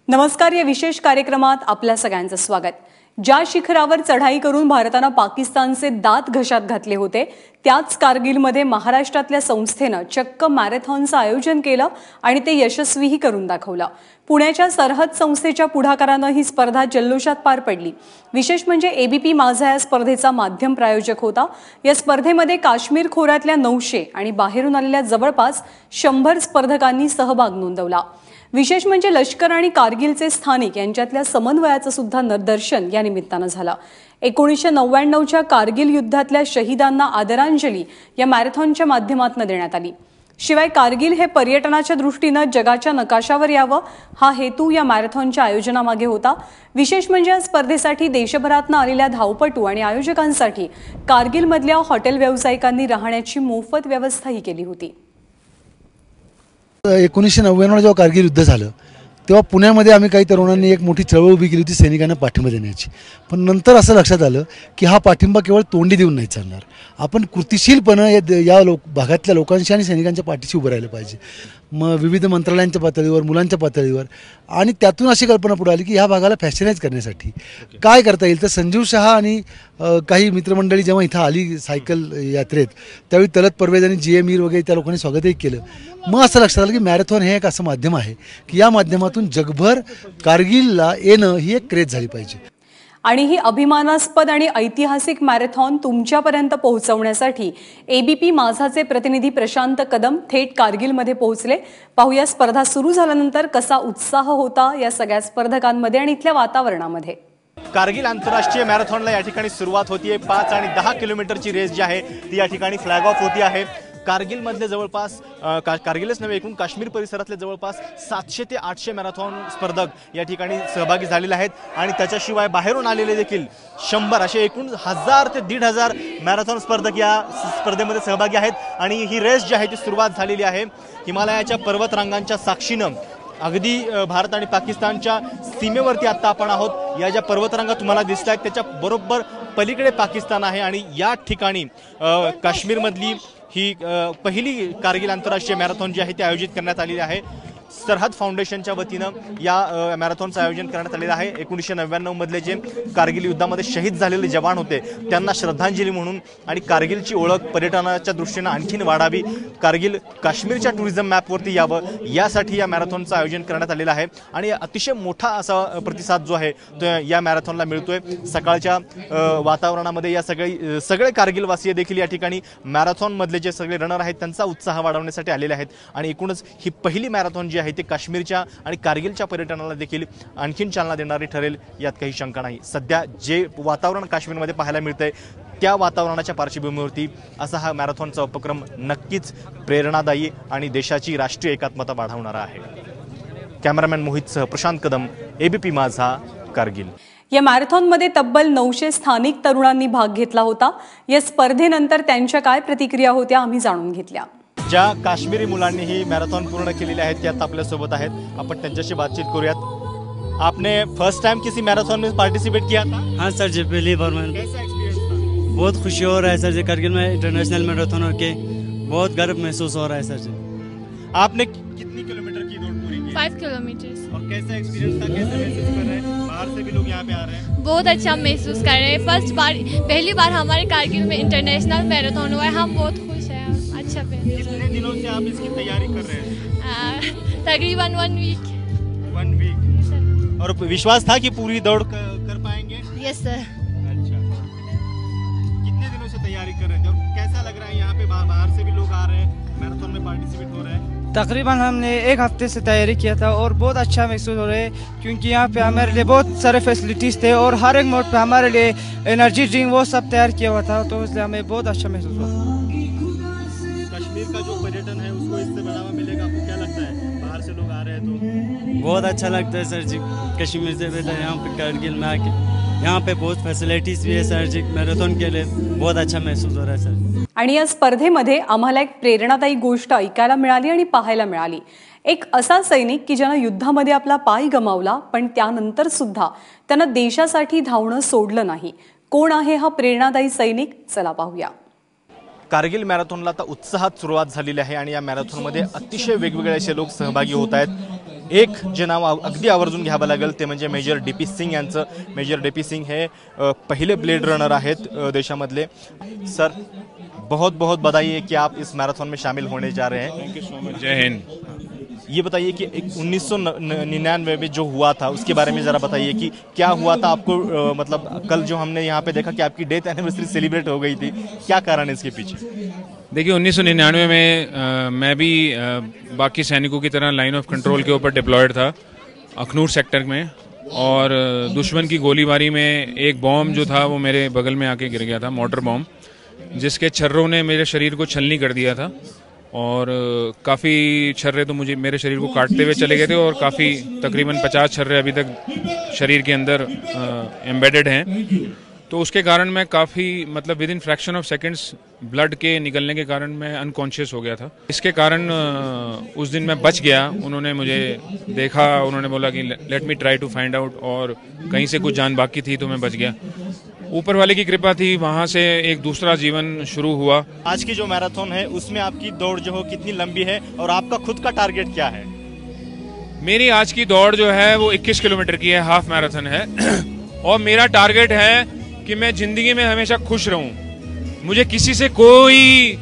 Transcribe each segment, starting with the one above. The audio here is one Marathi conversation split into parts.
नमस्कार, या विशेष कार्यक्रमात आपल्या सगळ्यांचं स्वागत। ज्या शिखरावर चढाई करून भारताने पाकिस्तानचे दात घशात घातले होते, त्याच कारगिलमध्ये महाराष्ट्रातल्या संस्थेनं चक्क मॅरेथॉनचं आयोजन केलं आणि ते यशस्वीही करून दाखवलं। पुण्याच्या सरहद संस्थेच्या पुढाकारानं ही स्पर्धा जल्लोषात पार पडली। विशेष म्हणजे एबीपी माझा या स्पर्धेचा माध्यम प्रायोजक होता। या स्पर्धेमध्ये काश्मीर खोऱ्यातल्या 900 आणि बाहेरून आलेल्या जवळपास 100 स्पर्धकांनी सहभाग नोंदवला। विशेष म्हणजे लष्कर आणि कारगिलचे स्थानिक यांच्यातल्या समन्वयाचं सुद्धा निदर्शन या निमित्तानं झालं। 1999च्या कारगिल युद्धातल्या शहीदांना आदरांजली या मॅरेथॉनच्या माध्यमातून देण्यात आली। शिवाय कारगिल हे पर्यटनाच्या दृष्टीनं जगाच्या नकाशावर यावं हा हेतू या मॅरेथॉनच्या आयोजनामागे होता। विशेष म्हणजे या स्पर्धेसाठी देशभरातून आलेल्या धावपटू आणि आयोजकांसाठी कारगिलमधल्या हॉटेल व्यावसायिकांनी राहण्याची मोफत व्यवस्थाही केली होती। 1999 जेव्हा कारगिल युद्ध झालं तेव्हा पुण्यामध्ये आम्ही काही तरुणांनी एक मोठी चळवळ उभी केली होती सैनिकांना पाठिंबा देण्याची। पण नंतर असं लक्षात आलं की हा पाठिंबा केवळ तोंडी देऊन नाही चालणार, आपण कृतिशीलपणे या भागातल्या लोकांशी आणि सैनिकांच्या पाठीशी उभं राहिलं पाहिजे। मग विविध मंत्रालयांच्या पातळीवर, मुलांच्या पातळीवर आणि त्यातून अशी कल्पना पुढे आली की ह्या भागाला फॅशनाइज करण्यासाठी काय करता येईल। तर संजीव शहा आणि काही मित्रमंडळी जेव्हा इथं आली सायकल यात्रेत, त्यावेळी तलत परवेज आणि जी मीर वगैरे त्या लोकांनी स्वागतही केलं। मग असं लक्षात आलं की मॅरेथॉन हे एक असं माध्यम आहे की या माध्यमातून जगभर कारगिलला येणं ही एक क्रेज झाली पाहिजे। आणि ही अभिमानास्पद आणि ऐतिहासिक मॅरेथॉन तुमच्यापर्यंत पोहोचवण्यासाठी एबीपी माझाचे प्रतिनिधी प्रशांत कदम थेट कारगिलमध्ये पोहोचले। पाहूया स्पर्धा सुरू झाल्यानंतर कसा उत्साह होता या सगळ्या स्पर्धकांमध्ये आणि इथल्या वातावरणामध्ये। कारगिल आंतरराष्ट्रीय मॅरेथॉनला या ठिकाणी सुरुवात होतीये। 5 आणि 10 किलोमीटरची रेस जी आहे ती या ठिकाणी फ्लॅग ऑफ होती आहे। कारगिलमधले जवळपास कारगिलच नव्हे एकूण काश्मीर परिसरातले जवळपास 700 ते 800 मॅरेथॉन स्पर्धक या ठिकाणी सहभागी झालेले आहेत आणि त्याच्याशिवाय बाहेरून आलेले देखील 100 असे एकूण 1000 ते 1500 मॅरेथॉन स्पर्धक या स्पर्धेमध्ये सहभागी आहेत। आणि ही रेस जी आहे ती सुरुवात झालेली आहे हिमालयाच्या पर्वतरांगांच्या साक्षीनं। अगदी भारत आणि पाकिस्तानच्या सीमेवरती आता आपण आहोत। या ज्या पर्वतरांगा तुम्हाला दिसत आहेत त्याच्या बरोबर पलीकडे पाकिस्तान आहे आणि या ठिकाणी काश्मीरमधली ही पहिली कारगिल आंतरराष्ट्रीय मॅरेथॉन जी आहे ती आयोजित करण्यात आलेली आहे। सरहद फाउंडेशनच्या वतीनं या मॅरेथॉनचं आयोजन करण्यात आलेलं आहे। 1999 मधले जे कारगिल युद्धामध्ये शहीद झालेले जवान होते त्यांना श्रद्धांजली म्हणून आणि कारगिलची ओळख पर्यटनाच्या दृष्टीनं आणखीन वाढावी, कारगिल काश्मीरच्या टुरिझम मॅपवरती यावं यासाठी या मॅरेथॉनचं आयोजन करण्यात आलेलं आहे। आणि अतिशय मोठा असा प्रतिसाद जो आहे तो या मॅरेथॉनला मिळतोय। सकाळच्या वातावरणामध्ये या सगळे कारगिलवासीय देखील या ठिकाणी मॅरेथॉनमधले जे सगळे रनर आहेत त्यांचा उत्साह वाढवण्यासाठी आलेले आहेत। आणि एकूणच ही पहिली मॅरेथॉन जी आहे ते काश्मीरच्या आणि कारगिलच्या पर्यटनाला देखील आणखीन चालना देणारी ठरेल यात काही शंका नाही। सध्या जे वातावरण काश्मीरमध्ये पाहायला मिळतंय त्या वातावरणाच्या पार्श्वभूमीवरती असा हा मॅरेथॉनचा उपक्रम नक्कीच प्रेरणादायी आणि देशाची राष्ट्रीय एकात्मता वाढवणारा आहे। कॅमेरामॅन मोहितसह प्रशांत कदम, एबीपी माझा, कारगिल। या मॅरेथॉनमध्ये तब्बल 900 स्थानिक तरुणांनी भाग घेतला होता। या स्पर्धेनंतर त्यांच्या काय प्रतिक्रिया होत्या आम्ही जाणून घेतल्या। ज्या काश्मीरी मुलांनी ही मॅरेथॉन पूर्ण केलेली आहे ते आता आपल्या सोबत आहेत, आपण त्यांच्याशी बातचीत करूयात। आपने फर्स्ट टाइम किसी मैराथन में पार्टिसिपेट किया था? हाँ सर जी, पहली बार मैंने। कैसा एक्सपीरियंस था? बहुत खुशी हो रहा है सर जी, कारगिल में इंटरनेशनल मैराथन होके बहुत गर्व महसूस हो रहा है सर जी। आपने कितनी किलोमीटर की दौड़ पूरी की? 5 किलोमीटर। और कैसा एक्सपीरियंस था, कैसे महसूस कर रहे हैं? बाहर से भी लोग यहाँ पे आ रहे हैं। बहुत अच्छा महसूस कर रहे हैं। पहली बार हमारे कारगिल में इंटरनेशनल मैराथन हुआ है, हम बहुत खुश हैं। अच्छा कितने दिनों से आप इसकी तैयारी कर रहे हैं? तकरीबन 1 वीक। 1 वीक। और विश्वास था कि पूरी दौड़ कर पाएंगे? Yes sir. अच्छा, कितने दिनों से तैयारी कर रहे थे और कैसा लग रहा है यहाँ पे बाहर से भी लोग आ रहे हैं, मैराथन में पार्टिसिपेट हो रहे हैं? तकरीबन हमने 1 हफ्ते से तैयारी किया था और बहुत अच्छा महसूस हो रहा है क्योंकि यहाँ पे हमारे लिए बहुत सारे फैसिलिटीज़ थे और हर एक मोड पे हमारे लिए एनर्जी ड्रिंक वो सब तैयार किया हुआ था, तो इसलिए हमें बहुत अच्छा महसूस हुआ। कश्मीर का जो पर्यटन है उसको इससे बढ़ावा मिलेगा, आपको क्या लगता है? बाहर से लोग आ रहे हैं तो बहुत अच्छा लगता है सर जी, कश्मीर से बेहतर यहाँ पे कारगिल में आके यहाँ पे बहुत फैसिलिटीज भी है सर जी, मैराथन के लिए बहुत अच्छा महसूस हो रहा है सर। आणि या स्पर्धेमध्ये आम्हाला एक प्रेरणादायी गोष्ट ऐकायला मिळाली आणि पाहायला मिळाली। एक असा सैनिक की ज्यानं युद्धामध्ये आपला पाय गमावला पण त्यानंतर सुद्धा त्यानं देशासाठी धावणं सोडलं नाही। कोण आहे हा प्रेरणादायी सैनिक, चला पाहूया। कारगिल मॅरेथॉनला आता उत्साहात सुरुवात झालेली आहे आणि या मॅरेथॉनमध्ये अतिशय वेगवेगळे असे लोक सहभागी होत आहेत। एक जे नाव अगदी आवर्जून घ्यावं लागेल ते म्हणजे मेजर डी.पी. सिंग यांचं. Major DP. सिंग हे पहिले ब्लेड रनर आहेत देशामधले. सर, बहुत बहुत बधाई है कि आप इस मैराथन में शामिल होने जा रहे हैं. Thank you so much. Jai Hind. ये बताइए कि 1999 में जो हुआ था उसके बारे में ज़रा बताइए कि क्या हुआ था आपको. मतलब कल जो हमने यहाँ पे देखा कि आपकी डेथ एनिवर्सरी सेलिब्रेट हो गई थी, क्या कारण है इसके पीछे? देखिए 1999 में मैं भी बाकी सैनिकों की तरह लाइन ऑफ कंट्रोल के ऊपर डिप्लॉयड था अखनूर सेक्टर में, और दुश्मन की गोलीबारी में एक बॉम्ब जो था वो मेरे बगल में आके गिर गया था, मोटर बॉम्ब, जिसके छर्रों ने मेरे शरीर को छलनी कर दिया था. और काफ़ी छर्रे तो मुझे मेरे शरीर को काटते हुए चले गए थे, और काफ़ी तकरीबन 50 छर्रे अभी तक शरीर के अंदर एम्बेडेड हैं. तो उसके कारण मैं काफ़ी मतलब within fraction of seconds blood के निकलने के कारण मैं अनकॉन्शियस हो गया था. इसके कारण उस दिन मैं बच गया. उन्होंने मुझे देखा, उन्होंने बोला कि let me try to find out, और कहीं से कुछ जान बाकी थी तो मैं बच गया. ऊपर वाले की कृपा थी, वहाँ से एक दूसरा जीवन शुरू हुआ. आज की जो मैराथन है उसमें आपकी दौड़ जो हो कितनी लंबी है और आपका खुद का टारगेट क्या है? मेरी आज की दौड़ जो है वो 21 किलोमीटर की है, हाफ मैराथन है. और मेरा टारगेट है कि मैं जिंदगी में हमेशा खुश रहूं. मुझे किसी से कोई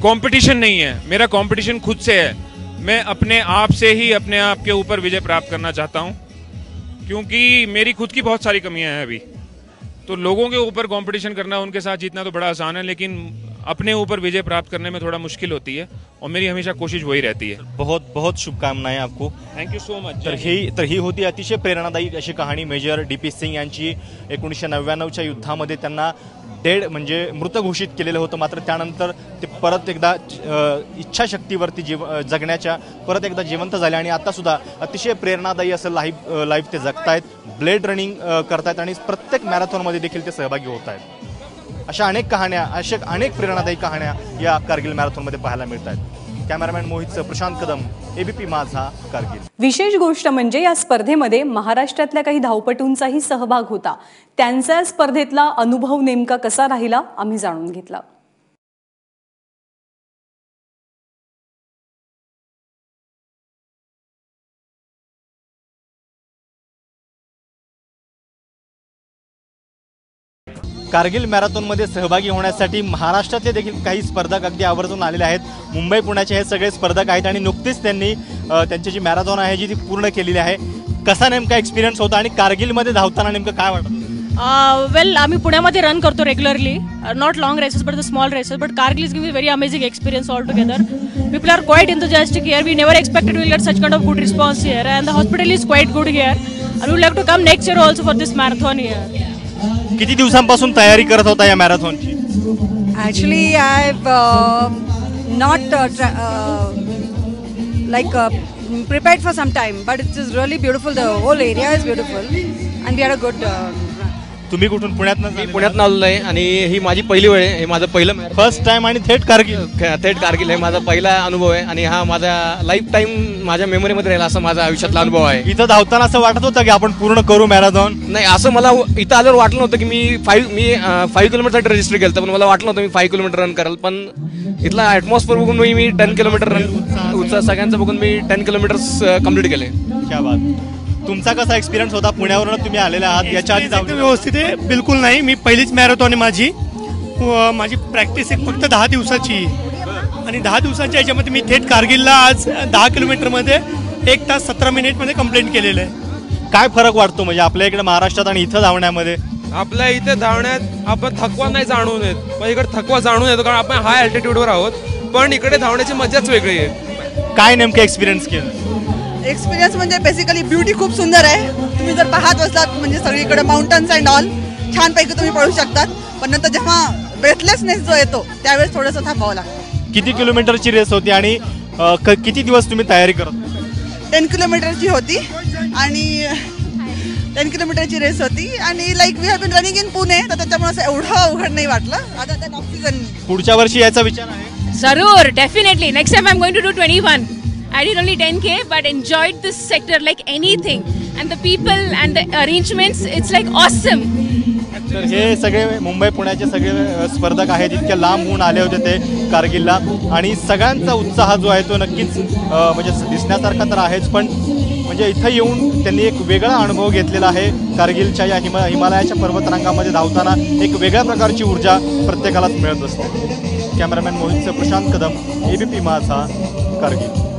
कंपटीशन नहीं है. मेरा कंपटीशन खुद से है. मैं अपने आप से ही अपने आप के ऊपर विजय प्राप्त करना चाहता हूं, क्योंकि मेरी खुद की बहुत सारी कमियां हैं अभी. तो लोगों के ऊपर कंपटीशन करना, उनके साथ जीतना तो बड़ा आसान है, लेकिन अपने ऊपर विजय प्राप्त करने में थोड़ा मुश्किल होती है, और मेरी हमेशा कोशिश वही रहती है. बहुत बहुत शुभकामनाएं आपको. Thank you so much. तर ही होती अतिशय प्रेरणादायी अशी कहाणी मेजर डी.पी. सिंग यांची. 1999च्या युद्धामध्ये त्यांना डेड म्हणजे मृत घोषित केलेलं होतं, मात्र त्यानंतर ते परत एकदा इच्छाशक्तीवरती जगण्याच्या परत एकदा जिवंत झाले, आणि आता सुद्धा अतिशय प्रेरणादायी असं लाईफ ते जगतायत. ब्लेड रनिंग करतायत आणि प्रत्येक मॅरेथॉनमध्ये देखील ते सहभागी होत आहेत. अशा अनेक कहाण्या, अशा अनेक प्रेरणादायी कहाण्या या कारगिल मॅरेथॉनमध्ये पाहायला मिळत आहेत. कॅमेरामॅन मोहितसह प्रशांत कदम, एबीपी माझा, कारगिल. विशेष गोष्ट म्हणजे या स्पर्धेमध्ये महाराष्ट्रातल्या काही धावपटूंचाही सहभाग होता. त्यांचा या स्पर्धेतला अनुभव नेमका कसा राहिला आम्ही जाणून घेतला. कारगिल मॅरेथॉनमध्ये सहभागी होण्यासाठी महाराष्ट्रातले देखील काही स्पर्धक अगदी आवर्जून आलेले आहेत. मुंबई पुण्याचे हे सगळे स्पर्धक आहेत, आणि नुकतीच त्यांनी त्यांची जी मॅरेथॉन आहे जी ती पूर्ण केलेली आहे. कसा नेमका एक्सपिरियन्स होता आणि कारगिलमध्ये धावताना नेमकं काय वाटतं? वेल, आम्ही पुण्यामध्ये रन करतो regularly, not long races but the small races, but Kargil is giving very amazing experience all together. People are quite enthusiastic here. We never expected we'll get such kind of good response here, and the hospital is quite good here, and we would like to come next year also for this marathon here. किती दिवसांपासून तयारी करत होता या मॅरेथॉनची? Actually, I've not prepared for some time, but it is really beautiful. The whole area is beautiful, and we had a good. तुम्ही कुठून? पुण्यातनं? पुण्यातनं आलेलो आहे, आणि ही माझी पहिली वेळ आहे. हे माझं पहिलं फर्स्ट टाइम, आणि थेट कारगिल हे माझा पहिला अनुभव आहे, आणि हा माझा लाईफ टाईम माझ्या मेमरीमध्ये राहिला असं माझा आयुष्यातला अनुभव आहे. इथं धावताना असं वाटत होतं की आपण पूर्ण करू मॅरेथॉन? नाही, असं मला इथं आल्यावर वाटलं नव्हतं की मी 5 किलोमीटरसाठी रजिस्टर केलं, पण मला वाटलं नव्हतं मी 5 किलोमीटर रन करेल. पण इथला ॲटमॉस्फिअर बघून मी 10 किलोमीटर रन, उत्साह सगळ्यांचं बघून मी 10 किलोमीटर्स कम्प्लीट केले. क्या बात. तुमचा कसा एक्सपिरियन्स होता? पुण्यावरून तुम्ही आलेले आहात, याच्या आधी एकदम व्यवस्थित आहे? बिलकुल नाही, मी पहिलीच मॅरेथॉन आहे माझी प्रॅक्टिस एक फक्त 10 दिवसाची, आणि 10 दिवसाच्या याच्यामध्ये मी थेट कारगिलला आज 10 किलोमीटरमध्ये 1 तास 17 मिनिटमध्ये कंप्लीट केलेलं आहे. काय फरक वाटतो म्हणजे आपल्या इकडे महाराष्ट्रात आणि इथं धावण्यामध्ये? आपल्या इथे धावण्यात आपण थकवा नाही जाणून येत, पण इकडे थकवा जाणून येतो कारण आपण हाय अल्टिट्यूडवर आहोत, पण इकडे धावण्याची मजाच वेगळी आहे. काय नेमकं एक्सपिरियन्स केलं? एक्सपिरियन्स म्हणजे बेसिकली ब्युटी खूप सुंदर आहे. तुम्ही जर पाहत असलात म्हणजे सगळीकडे माउंटन्स अँड ऑल छानपैकी तुम्ही पळू शकतात, पण नंतर जेव्हा ब्रेथलेसनेस जो येतो त्यावेळेस थोडंसं थांबावं लागतं. किती किलोमीटरची रेस होती आणि किती दिवस तुम्ही तयारी करत? 10 किलोमीटरची होती, आणि 10 किलोमीटरची रेस होती, आणि we have been running in Pune, तर त्याच्यामुळे असं एवढं अवघड नाही वाटलं. आता त्यात ऑक्सिजन. पुढच्या वर्षी याचा विचार आहे? जरूर, definitely. Next time I am going to do 21. I did only 10K, but enjoyed this sector like anything. And the people and the arrangements, it's like awesome. तर हे सगळे मुंबई पुण्याचे सगळे स्पर्धक आहेत, इतक्या लांबहून आले होते ते कारगिलला आणि सगळ्यांचा उत्साह जो आहे तो नक्कीच म्हणजे दिसण्यासारखा तर आहेच, पण म्हणजे इथं येऊन त्यांनी एक वेगळा अनुभव घेतलेला आहे. कारगिलच्या या हिमालयाच्या पर्वतरांगामध्ये धावताना एक वेगळ्या प्रकारची ऊर्जा प्रत्येकालाच मिळत असते. कॅमेरामॅन मोहितचं प्रशांत कदम, ABP माझा, कारगिल.